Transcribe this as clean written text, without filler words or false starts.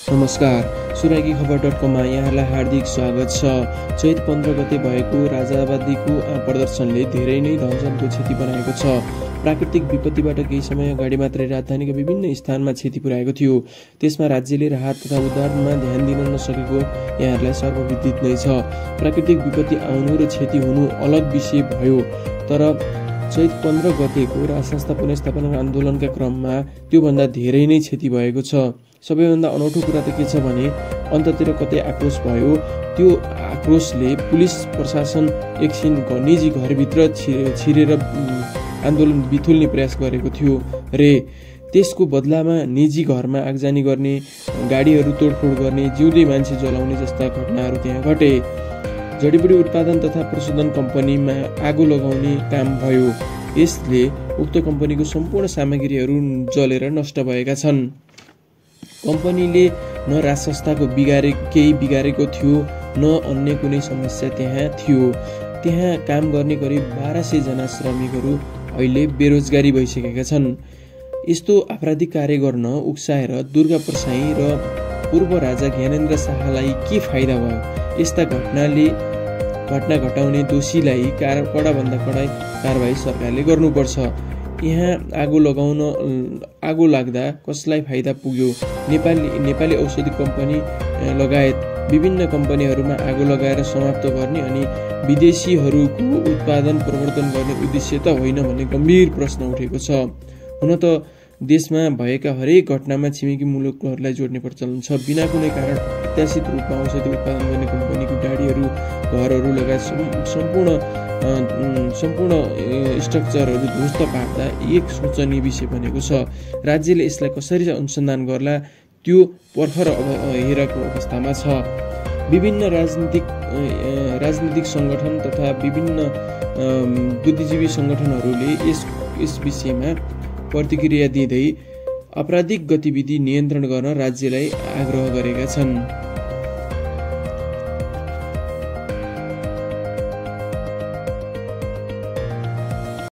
नमस्कार, सुरागीखबर.com मा यहाँलाई हार्दिक स्वागत छ। चैत 15 गते भएको राजावादीको प्रदर्शनले धेरै नै धनजनको क्षति बनाएको छ। प्राकृतिक विपत्तिबाट केही समय अगाडि मात्रै राजधानीका विभिन्न स्थानमा क्षति पुर्याएको थियो। त्यसमा राज्यले राहत तथा उद्धारमा ध्यान दिन नसकेको यहाँहरूलाई सर्वविदित नै छ। प्राकृतिक विपत्ति आउनु र क्षति हुनु अलग विषय भयो, तर चैत 15 गतेको राज संस्था पुनर्स्थापना आन्दोलनका क्रममा त्योभन्दा धेरै नै क्षति भएको छ। सबैभन्दा अनौठो कुरा त के छ भने अन्ततिर कतै आक्रोश भयो। त्यो आक्रोशले पुलिस प्रशासन एकछिन निजी घरभित्र छिरेर आन्दोलन बिथुल्ने प्रयास गरेको थियो रे। त्यसको बदलामा निजी घरमा आगजनी गर्ने, गाडीहरू तोडफोड गर्ने, जिउँदै मान्छे जलाउने जस्ता घटनाहरू त्यहाँ घटे। जडीबुटी उत्पादन तथा प्रशोधन कम्पनीमा आगो लगाउने काम भयो। यसले उक्त कम्पनीको सम्पूर्ण सामग्रीहरू जलेर नष्ट भएका छन्। कम्पनीले न राज संस्थाको केही बिगारेको थियो, न अन्य कुनै समस्या त्यहाँ थियो। त्यहाँ काम गर्ने करिब 1200 जना श्रमिकहरू अहिले बेरोजगारी भइसकेका छन्। यस्तो आपराधिक कार्य गर्न उक्साएर दुर्गा प्रसाई र पूर्व राजा ज्ञानेन्द्र शाहलाई के फाइदा भयो? यस्ता घटना घटाउने दोषीलाई कडाभन्दा कडा कारबाही सरकारले गर्नुपर्छ। यहाँ आगो लाग्दा कसलाई फाइदा पुग्यो? नेपाली औषधि कम्पनी लगायत विभिन्न कम्पनीहरूमा आगो लगाएर समाप्त गर्ने अनि विदेशीहरूको उत्पादन प्रवर्धन गर्ने उद्देश्य त होइन भन्ने गम्भीर प्रश्न उठेको छ। हुन त देशमा भएका हरेक घटनामा छिमेकी मुलुकहरूलाई जोड्ने प्रचलन छ। बिना कुनै कारण अत्याशित रूपमा औषधि उत्पादन गर्ने कम्पनीको गाडीहरू, घरहरू लगायत सम्पूर्ण स्ट्रक्चरहरू ध्वस्त पार्दा एक सोचनीय विषय बनेको छ। राज्यले यसलाई कसरी अनुसन्धान गर्ला त्यो पर्खर हेरेको अवस्थामा छ। विभिन्न राजनीतिक सङ्गठन तथा विभिन्न बुद्धिजीवी सङ्गठनहरूले यस विषयमा प्रतिक्रिया दिँदै आपराधिक गतिविधि नियन्त्रण गर्न राज्यलाई आग्रह गरेका छन्।